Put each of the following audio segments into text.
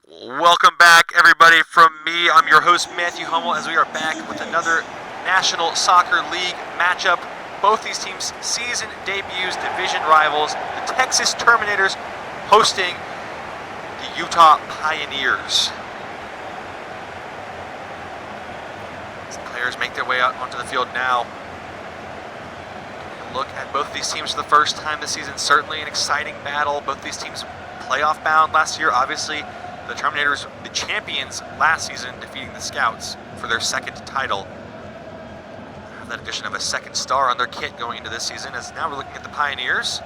Welcome back, everybody. From me, I'm your host, Matthew Hummel, as we are back with another National Soccer League matchup. Both these teams' season debuts, division rivals. The Texas Terminators hosting the Utah Pioneers. As players make their way out onto the field now. Look at both these teams for the first time this season. Certainly an exciting battle. Both these teams playoff bound last year. Obviously, the Terminators, the champions last season, defeating the Scouts for their second title. Have that addition of a second star on their kit going into this season, as now we're looking at the Pioneers.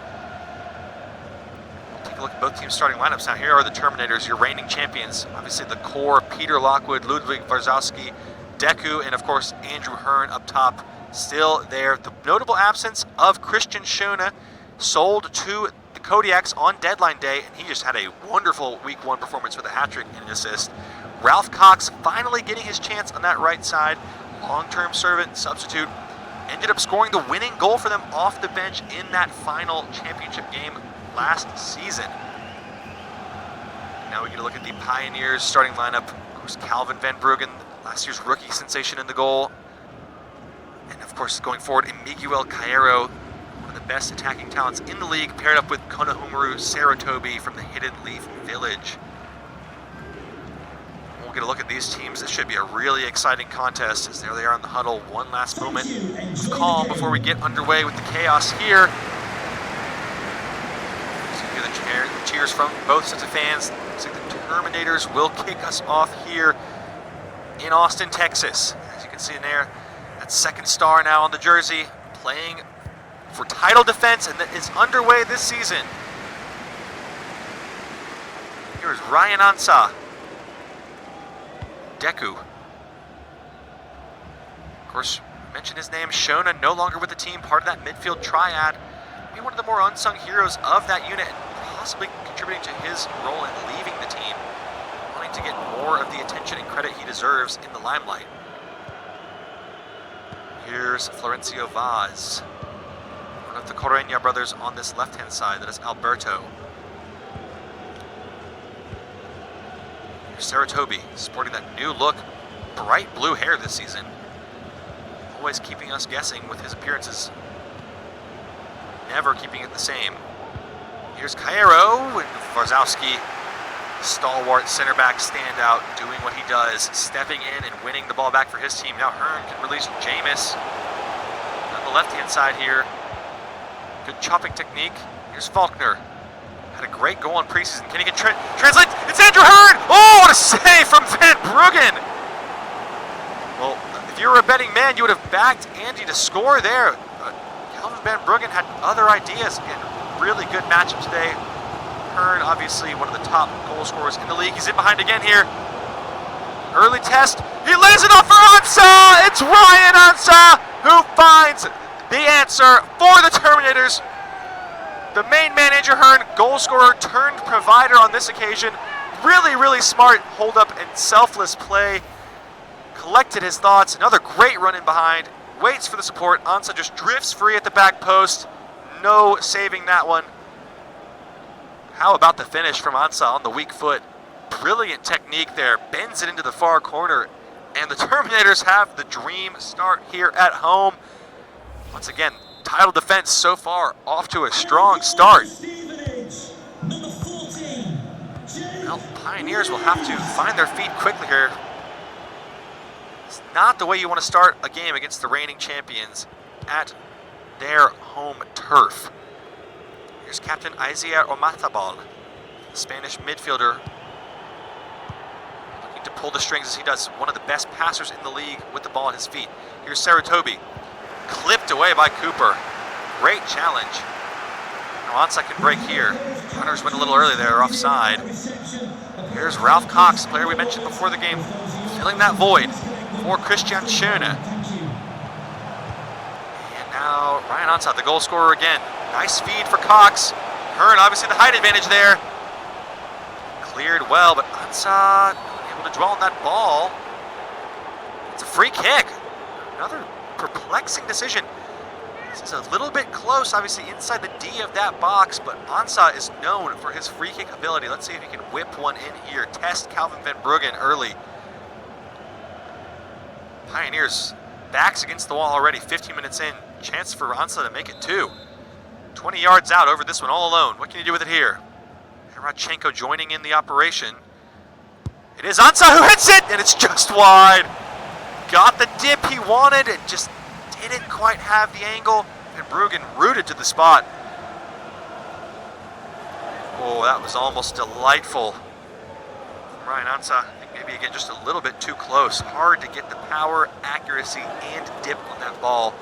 We'll take a look at both teams' starting lineups. Now here are the Terminators, your reigning champions. Obviously the core, Peter Lockwood, Ludwig Warzowski, Deku, and of course Andrew Hearn up top, still there. The notable absence of Christian Schona, sold to the Kodiaks on deadline day, and he just had a wonderful week one performance with a hat-trick and an assist. Ralph Cox finally getting his chance on that right side. Long-term servant, substitute, ended up scoring the winning goal for them off the bench in that final championship game last season. Now we get a look at the Pioneers starting lineup. Of course, Calvin Van Bruggen, last year's rookie sensation in the goal. And of course, going forward, Miguel Cairo, one of the best attacking talents in the league, paired up with Konohamaru Sarutobi from the Hidden Leaf Village. We'll get a look at these teams. This should be a really exciting contest, as there they are in the huddle. One last moment of calm before we get underway with the chaos here. So you hear the cheers from both sets of fans. Looks like the Terminators will kick us off here in Austin, Texas. As you can see in there, that second star now on the jersey, playing for title defense, and that is underway this season. Here's Ryan Ansah. Deku. Of course, mentioned his name, Schona, no longer with the team, part of that midfield triad. Maybe one of the more unsung heroes of that unit, and possibly contributing to his role in leaving the team, wanting to get more of the attention and credit he deserves in the limelight. Here's Florencio Vaz, one of the Correña brothers on this left-hand side. That is Alberto. Here's Sarutobi, sporting that new look, bright blue hair this season. Always keeping us guessing with his appearances. Never keeping it the same. Here's Cairo, and Warzowski, stalwart center back standout, doing what he does, stepping in and winning the ball back for his team. Now Hearn can release Jameis on the left-hand side here. Good chopping technique. Here's Faulkner. Had a great goal in preseason. Can he get translate? It's Andrew Hearn! Oh, what a save from Van Bruggen! Well, if you were a betting man, you would have backed Andy to score there. Calvin Van Bruggen had other ideas. Again, really good matchup today. Hearn, obviously one of the top goal scorers in the league. He's in behind again here. Early test. He lays it off for Ansah! It's Ryan Ansah who finds the answer for the Terminators. The main man, Andrew Hearn, goal scorer turned provider on this occasion. Really, really smart hold up and selfless play. Collected his thoughts. Another great run in behind. Waits for the support. Ansah just drifts free at the back post. No saving that one. How about the finish from Ansah on the weak foot? Brilliant technique there. Bends it into the far corner. And the Terminators have the dream start here at home. Once again, title defense so far off to a strong start. Well, Pioneers will have to find their feet quickly here. It's not the way you want to start a game against the reigning champions at their home turf. Here's Captain Isier Omatabal, the Spanish midfielder, looking to pull the strings as he does. One of the best passers in the league with the ball at his feet. Here's Sarutobi, clipped away by Cooper. Great challenge. Now Ansah can break here. Runners went a little early there, offside. Here's Ralph Cox, the player we mentioned before the game, filling that void for Christian Schona. And now Ryan Ansah, the goal scorer again. Nice feed for Cox. Hearn, obviously the height advantage there. Cleared well, but Ansah able to dwell on that ball. It's a free kick. Another perplexing decision. This is a little bit close, obviously inside the D of that box, but Ansa is known for his free kick ability. Let's see if he can whip one in here. Test Calvin Van Bruggen early. Pioneers backs against the wall already, 15 minutes in. Chance for Ansa to make it 2. 20 yards out over this one all alone. What can you do with it here? Radchenko joining in the operation. It is Ansa who hits it, and it's just wide. Got the dip he wanted and just didn't quite have the angle, and Bruggen rooted to the spot. Oh, that was almost delightful. Ryan Ansa, I think maybe again just a little bit too close. Hard to get the power, accuracy, and dip on that ball.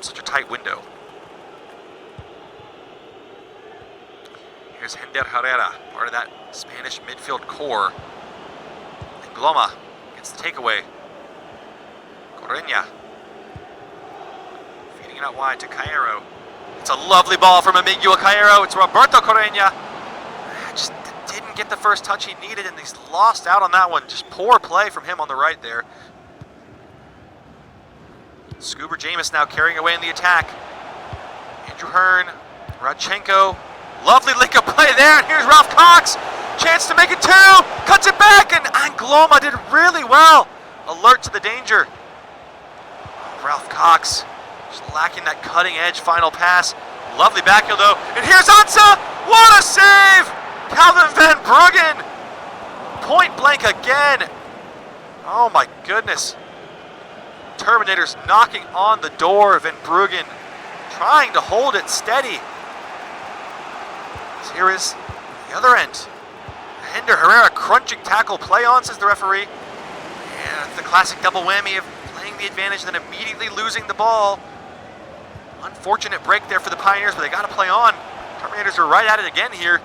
Such a tight window. Here's Hender Herrera, part of that Spanish midfield core. And Gloma gets the takeaway. Correña feeding it out wide to Cairo. It's a lovely ball from Miguel Cairo. It's Roberto Correña. Just didn't get the first touch he needed, and he's lost out on that one. Just poor play from him on the right there. Scuba James now carrying away in the attack. Andrew Hearn, Radchenko. Lovely link-up play there, and here's Ralph Cox. Chance to make it 2, cuts it back, and Angloma did really well. Alert to the danger. Ralph Cox just lacking that cutting-edge final pass. Lovely backheel though, and here's Ansa. What a save! Calvin Van Bruggen. Point blank again. Oh my goodness. Terminators knocking on the door. Van Bruggen trying to hold it steady. So here is the other end. Hender Herrera crunching tackle, play on, says the referee. And it's the classic double whammy of playing the advantage and then immediately losing the ball. Unfortunate break there for the Pioneers, but they got to play on. Terminators are right at it again here.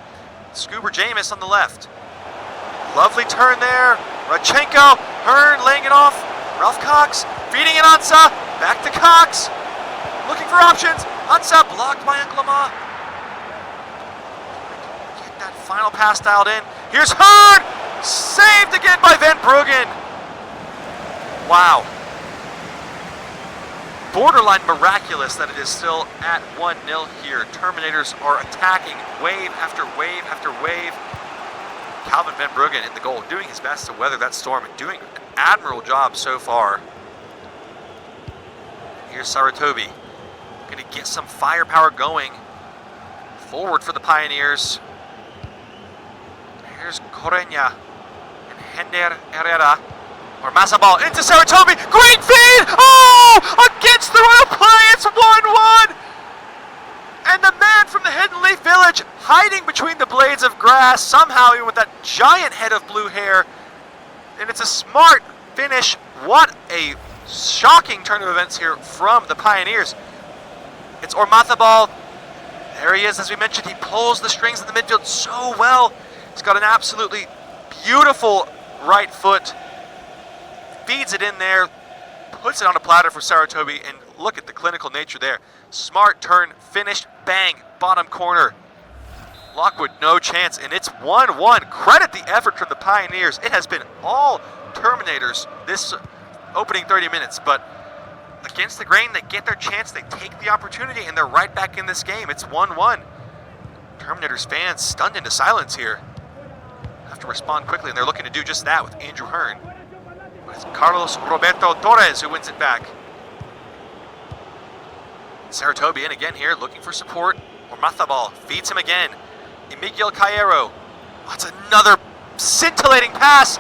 Scuba James on the left. Lovely turn there. Radchenko, Hearn laying it off. Ralph Cox feeding it Ansa. Back to Cox. Looking for options. Ansa blocked by Angloma. Get that final pass dialed in. Here's Hearn. Saved again by Van Bruggen. Wow. Borderline miraculous that it is still at 1-0 here. Terminators are attacking wave after wave after wave. Calvin Van Bruggen in the goal, doing his best to weather that storm and doing an admirable job so far. Here's Saratobi, going to get some firepower going. Forward for the Pioneers. Here's Correña and Hender Herrera. Or Masabal into Saratobi. Great feed! Oh! Against the royal play, it's 1-1! And the man from the Hidden Leaf Village hiding between the blades of grass, somehow even with that giant head of blue hair. And it's a smart finish. What a shocking turn of events here from the Pioneers. It's Ormathabal. There he is, as we mentioned. He pulls the strings in the midfield so well. He's got an absolutely beautiful right foot. Feeds it in there, puts it on a platter for Saratobi, and look at the clinical nature there. Smart turn, finished, bang, bottom corner. Lockwood, no chance, and it's 1-1. Credit the effort from the Pioneers. It has been all Terminators this opening 30 minutes, but against the grain, they get their chance, they take the opportunity, and they're right back in this game. It's 1-1. Terminators fans stunned into silence here. Have to respond quickly, and they're looking to do just that with Andrew Hearn. It's Carlos Roberto Torres who wins it back. Saratobi in again here, looking for support. Ormathabal feeds him again. Miguel Cairo. That's another scintillating pass.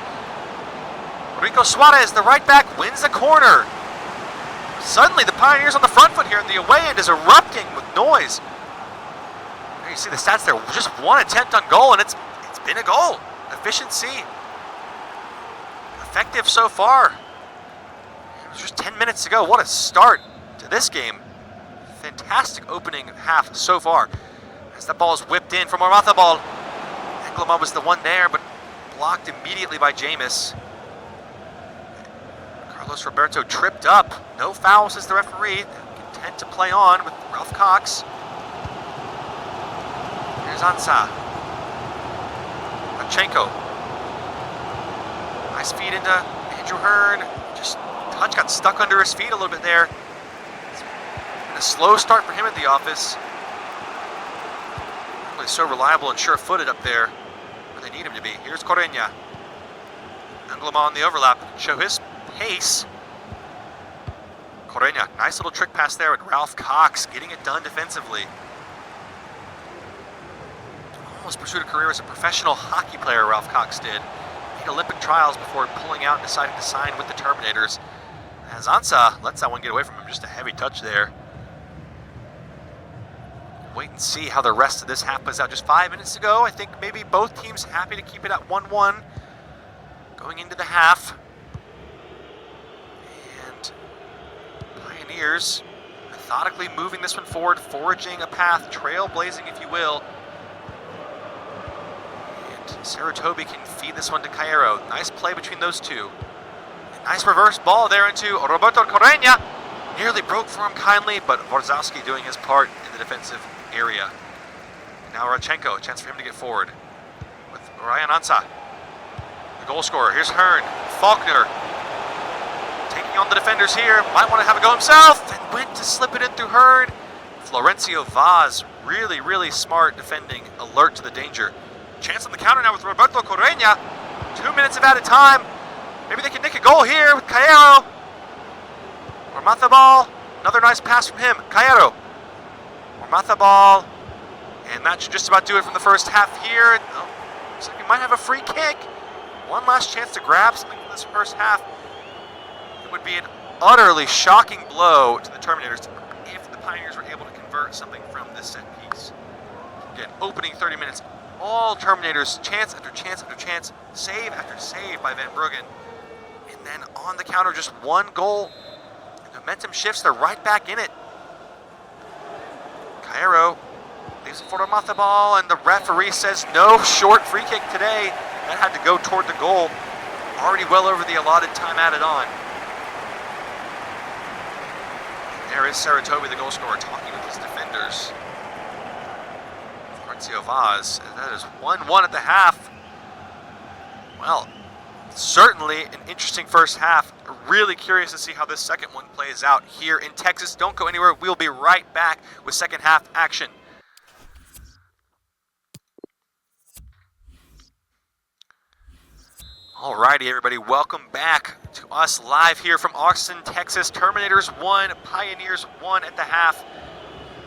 Rico Suarez, the right back, wins the corner. Suddenly the Pioneers on the front foot here, and the away end is erupting with noise. There you see the stats there. Just one attempt on goal, and it's been a goal. Efficiency. Effective so far. It was just 10 minutes to go. What a start to this game. Fantastic opening half so far. As that ball is whipped in from Ormathabal. Angloma was the one there, but blocked immediately by Jameis. Carlos Roberto tripped up. No foul, says the referee. Content to play on with Ralph Cox. Here's Ansa. Radchenko. Nice feed into Andrew Hearn. Just touch got stuck under his feet a little bit there. A slow start for him at the office. Really so reliable and sure-footed up there where they need him to be. Here's Correña. Angloma on the overlap. Show his pace. Correña, nice little trick pass there with Ralph Cox getting it done defensively. Almost pursued a career as a professional hockey player, Ralph Cox did. Made Olympic trials before pulling out and deciding to sign with the Terminators. As Ansa lets that one get away from him, just a heavy touch there. Wait and see how the rest of this half plays out. Just 5 minutes to go. I think maybe both teams happy to keep it at 1-1 going into the half. And Pioneers methodically moving this one forward, forging a path, trailblazing if you will. And Saratobi can feed this one to Cairo. Nice play between those two. Nice reverse ball there into Roberto Correña. Nearly broke for him kindly, but Warzowski doing his part in the defensive area. Now Radchenko, a chance for him to get forward with Ryan Ansa. The goal scorer, here's Hearn. Faulkner taking on the defenders here. Might want to have a go himself and went to slip it in through Hearn. Florencio Vaz, really, really smart defending, alert to the danger. Chance on the counter now with Roberto Correña. 2 minutes of added time. Maybe they can nick a goal here with Cairo. Ormathabal, another nice pass from him. Cairo. Ormathabal. And that should just about do it from the first half here. Oh, looks like we might have a free kick. One last chance to grab something from this first half. It would be an utterly shocking blow to the Terminators if the Pioneers were able to convert something from this set piece. Again, opening 30 minutes, all Terminators, chance after chance after chance, save after save by Van Bruggen. And then on the counter, just one goal. The momentum shifts, they're right back in it. Cairo leaves it for Mathabal, and the referee says no short free kick today. That had to go toward the goal. Already well over the allotted time added on. There is Saratobi, the goal scorer, talking with his defenders. Florencio Vaz, that is 1-1 at the half. Well, certainly an interesting first half. Really curious to see how this second one plays out here in Texas. Don't go anywhere. We'll be right back with second half action. Alrighty, everybody. Welcome back to us live here from Austin, Texas. Terminators 1, Pioneers 1 at the half.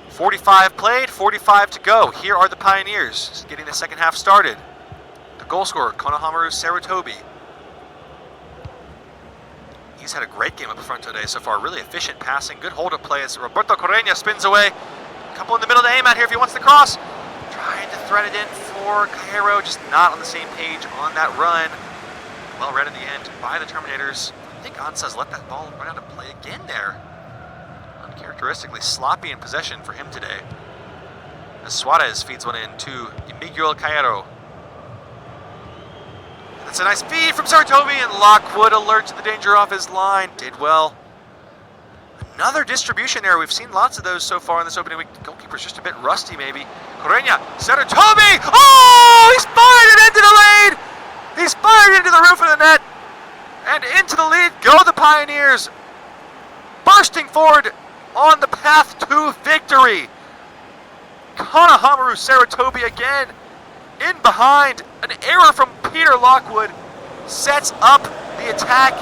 45 played, 45 to go. Here are the Pioneers getting the second half started. The goal scorer, Konohamaru Saratobi. He's had a great game up front today so far. Really efficient passing, good hold-up play as Roberto Correña spins away. A couple in the middle to aim at here if he wants to cross. Trying to thread it in for Cairo, just not on the same page on that run. Well read in the end by the Terminators. I think Ansa's let that ball run out of play again there. Uncharacteristically sloppy in possession for him today. As Suarez feeds one in to Miguel Cairo. That's a nice feed from Saratobi, and Lockwood alert to the danger off his line. Did well. Another distribution error. We've seen lots of those so far in this opening week. The goalkeeper's just a bit rusty, maybe. Correña, Saratobi! Oh! He's fired it into the lead! He's fired into the roof of the net! And into the lead go the Pioneers! Bursting forward on the path to victory! Konohamaru Saratobi again. In behind, an error from Peter Lockwood sets up the attack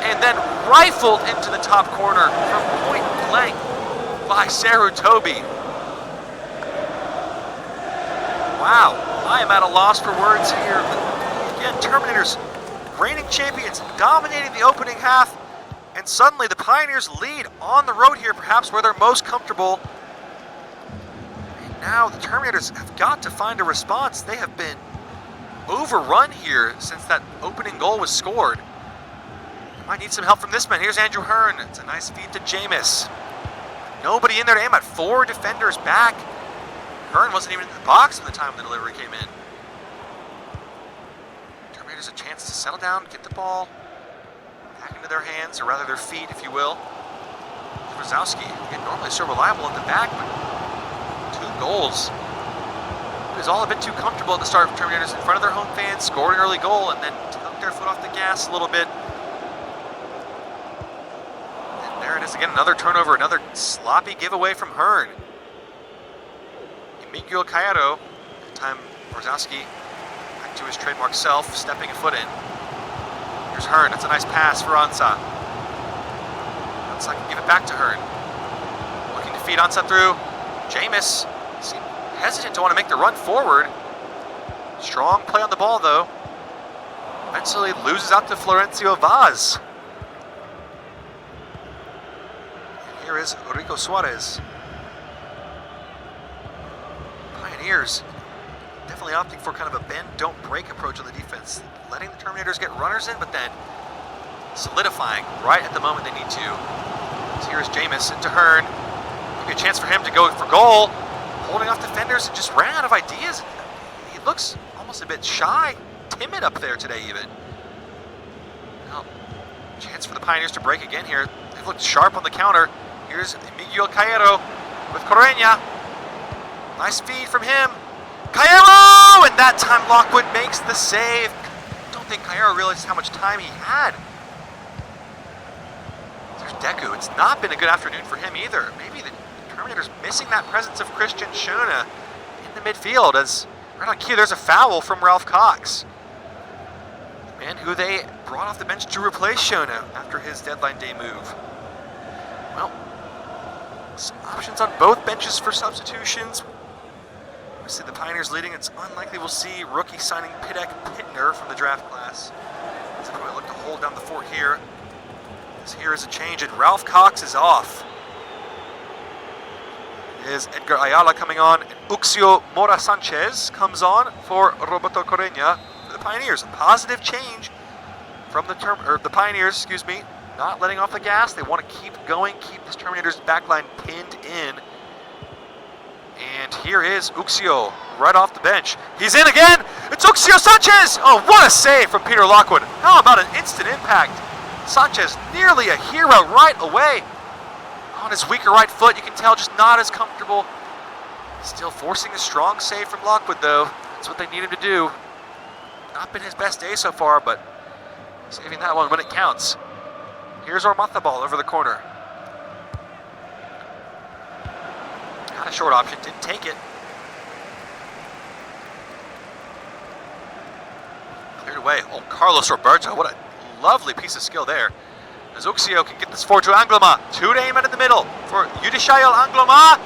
and then rifled into the top corner from point blank by Saratobi. Wow, I am at a loss for words here. But again, Terminators, reigning champions, dominating the opening half, and suddenly the Pioneers lead on the road here, perhaps where they're most comfortable. Now the Terminators have got to find a response. They have been overrun here since that opening goal was scored. They might need some help from this man. Here's Andrew Hearn. It's a nice feed to Jameis. Nobody in there to aim at. 4 defenders back. Hearn wasn't even in the box when the time of the delivery came in. Terminators a chance to settle down, get the ball back into their hands, or rather their feet, if you will. Warzowski, again, normally so reliable in the back, but 2 goals. It was all a bit too comfortable at the start for Terminators in front of their home fans, scored an early goal, and then took their foot off the gas a little bit. And there it is again another turnover, another sloppy giveaway from Hearn. Miguel Cairo, that time Wazowski back to his trademark self, stepping a foot in. Here's Hearn, that's a nice pass for Ansa. Ansa can give it back to Hearn. Looking to feed Ansa through. Jameis seemed hesitant to want to make the run forward. Strong play on the ball though. Eventually loses out to Florencio Vaz. And here is Rico Suarez. Pioneers definitely opting for kind of a bend, don't break approach on the defense. Letting the Terminators get runners in, but then solidifying right at the moment they need to. So here's Jameis into Hearn. Maybe a chance for him to go for goal. Holding off defenders and just ran out of ideas. He looks almost a bit shy, timid up there today even. Well, chance for the Pioneers to break again here. They've looked sharp on the counter. Here's Miguel Cairo with Correña. Nice feed from him. Cairo! And that time Lockwood makes the save. I don't think Cairo realized how much time he had. There's Deku. It's not been a good afternoon for him either. Maybe the Terminator's missing that presence of Christian Schöne in the midfield, as right on cue there's a foul from Ralph Cox. The man who they brought off the bench to replace Schöne after his deadline day move. Well, some options on both benches for substitutions. We see the Pioneers leading. It's unlikely we'll see rookie signing Pidek Pittner from the draft class. So probably look to hold down the fort here. As here is a change, and Ralph Cox is off. It is Edgar Ayala coming on, and Uxio Mora Sanchez comes on for Roberto Correña for the Pioneers. A positive change from the Pioneers, excuse me, not letting off the gas. They want to keep going, keep this Terminator's backline pinned in. And here is Uxio right off the bench. He's in again. It's Uxio Sanchez. Oh, what a save from Peter Lockwood. How about an instant impact? Sanchez nearly a hero right away. On his weaker right foot, you can tell just not as comfortable. Still forcing a strong save from Lockwood though. That's what they need him to do. Not been his best day so far, but saving that one when it counts. Here's Ormazábal over the corner. Got a short option, didn't take it. Cleared away. Oh, Carlos Roberto, what a lovely piece of skill there. As Uxio can get this forward to Angloma. Two to aim at in the middle for Yudishael Angloma.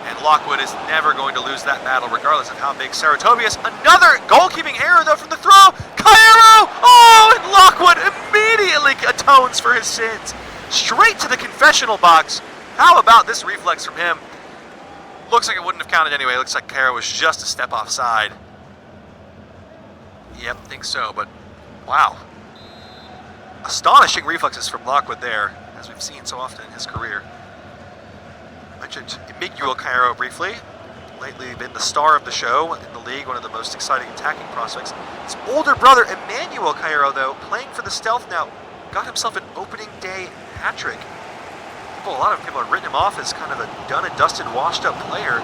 And Lockwood is never going to lose that battle, regardless of how big Saratobius. Another goalkeeping error, though, from the throw. Cairo! Oh, and Lockwood immediately atones for his sins. Straight to the confessional box. How about this reflex from him? Looks like it wouldn't have counted anyway. Looks like Cairo was just a step offside. Yep, think so, but wow. Astonishing reflexes from Lockwood there, as we've seen so often in his career. I mentioned Miguel Cairo briefly. Lately been the star of the show in the league, one of the most exciting attacking prospects. His older brother, Emmanuel Cairo, though, playing for the Stealth now, got himself an opening day hat trick. A lot of people have written him off as kind of a done and dusted, washed up player.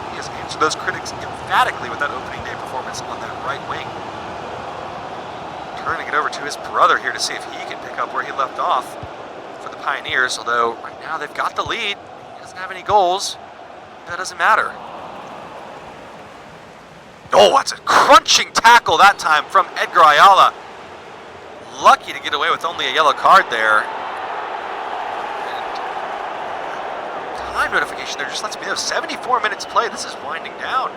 He has answered those critics emphatically with that opening day performance on that right wing. Turning it over to his brother here to see if he can pick up where he left off for the Pioneers, although right now they've got the lead. He doesn't have any goals. That doesn't matter. Oh, that's a crunching tackle that time from Edgar Ayala. Lucky to get away with only a yellow card there. Time notification there just lets me know 74 minutes played. This is winding down.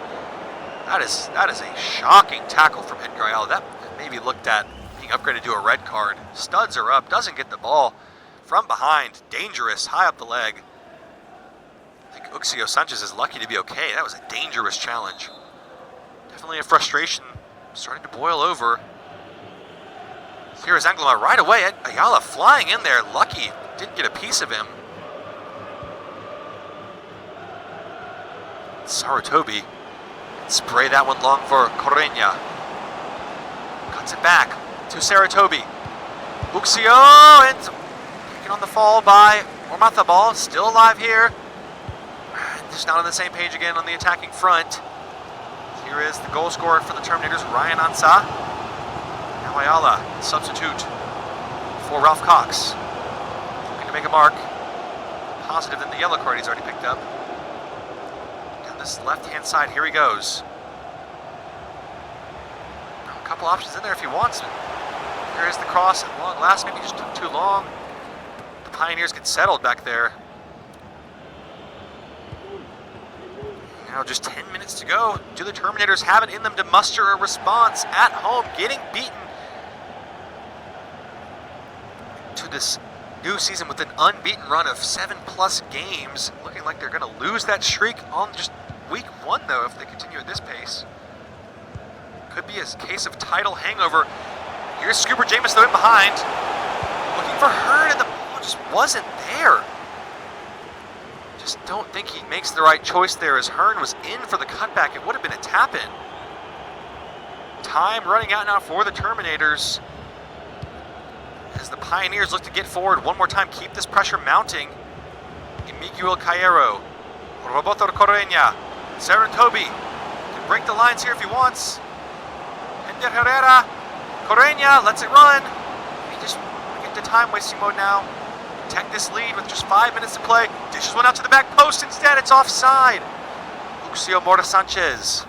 That is a shocking tackle from Edgar Ayala. That maybe looked at being upgraded to a red card. Studs are up, doesn't get the ball from behind. Dangerous, high up the leg. I think Uxio Sanchez is lucky to be okay. That was a dangerous challenge. Definitely a frustration starting to boil over. Here is Angloma right away. Ayala flying in there. Lucky didn't get a piece of him. Saratobi spray that one long for Correña. Cuts it back to Saratobi. Uxio, and taken on the fall by Ormazábal. Still alive here. Just not on the same page again on the attacking front. Here is the goal scorer for the Terminators, Ryan Ansa. Now Ayala, substitute for Ralph Cox. Looking to make a mark. positive than the yellow card he's already picked up. Down this left-hand side, here he goes. A couple options in there if he wants it. Here is the cross at long last, maybe just took too long. The Pioneers get settled back there. Now just 10 minutes to go. Do the Terminators have it in them to muster a response at home, getting beaten to this new season with an unbeaten run of 7+ games. Looking like they're going to lose that streak on just week 1, though, if they continue at this pace. Could be a case of title hangover. Here's Scooper Jameis, though, in behind. Looking for Hearn, and the ball just wasn't there. Just don't think he makes the right choice there, as Hearn was in for the cutback. It would have been a tap-in. Time running out now for the Terminators, as the Pioneers look to get forward one more time, keep this pressure mounting. Miguel Cairo, Roberto Correña, Saratobi can break the lines here if he wants. Hender Herrera, Correña lets it run. He just get to time-wasting mode now. Protect this lead with just 5 minutes to play. Dishes one out to the back post. Instead, it's offside. Uxio Mora Sanchez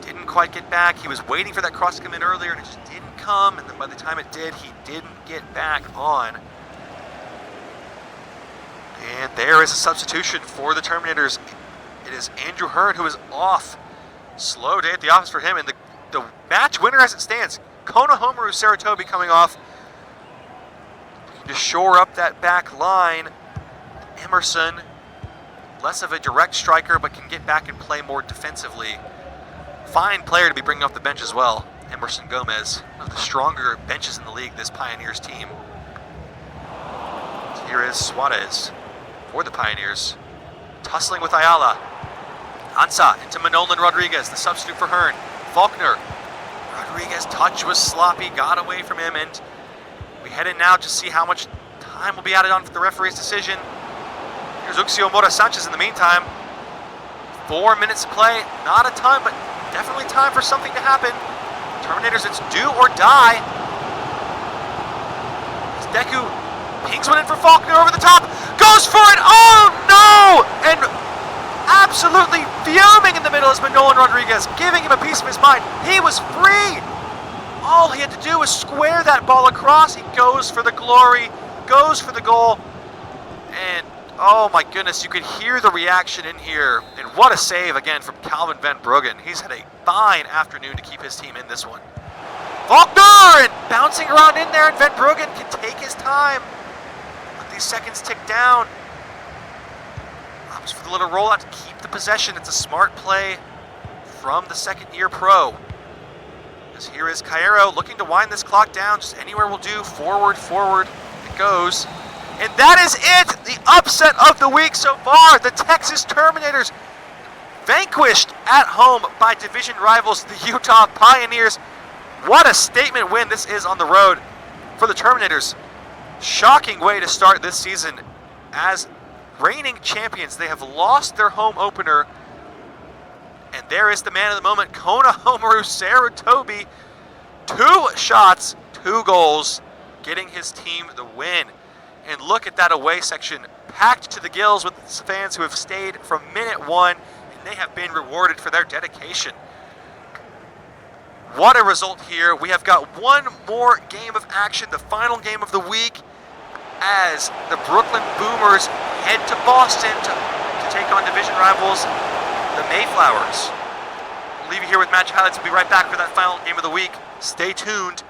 didn't quite get back. He was waiting for that cross to come in earlier, and it just didn't come. And then by the time it did, he didn't get back on. And there is a substitution for the Terminators. It is Andrew Hearn, who is off. Slow day at the office for him. And the match winner as it stands, Kona Homeru Saratobi coming off to shore up that back line. Emerson, less of a direct striker, but can get back and play more defensively. Fine player to be bringing off the bench as well. Emerson Gomez, one of the stronger benches in the league, this Pioneers team. So here is Suarez for the Pioneers. Tussling with Ayala. Ansa into Manolan Rodriguez, the substitute for Hearn. Faulkner. Rodriguez, touch was sloppy, got away from him, and we head in now to see how much time will be added on for the referee's decision. Here's Uxio Mora Sanchez in the meantime. 4 minutes to play. Not a ton, but definitely time for something to happen. Terminators, it's do or die. As Deku pings one in for Faulkner over the top. Goes for it! Oh no! And absolutely fuming in the middle is Manolan Rodriguez, giving him a piece of his mind. He was free! All he had to do was square that ball across. He goes for the glory, goes for the goal, and oh my goodness, you could hear the reaction in here. And what a save again from Calvin Van Bruggen. He's had a fine afternoon to keep his team in this one. Faulkner, and bouncing around in there, and Van Bruggen can take his time. Let these seconds tick down. Opts for the little rollout to keep the possession. It's a smart play from the second-year pro. As here is Cairo looking to wind this clock down. Just anywhere will do. Forward, forward it goes. And that is it! The upset of the week so far. The Texas Terminators vanquished at home by division rivals, the Utah Pioneers. What a statement win this is on the road for the Terminators. Shocking way to start this season. As reigning champions, they have lost their home opener. And there is the man of the moment, Kona Homeru Saratobi. 2 shots, 2 goals, getting his team the win. And look at that away section, packed to the gills with fans who have stayed from minute 1, and they have been rewarded for their dedication. What a result here. We have got one more game of action, the final game of the week, as the Brooklyn Boomers head to Boston to take on division rivals, the Mayflowers. We'll leave you here with match highlights. We'll be right back for that final game of the week. Stay tuned.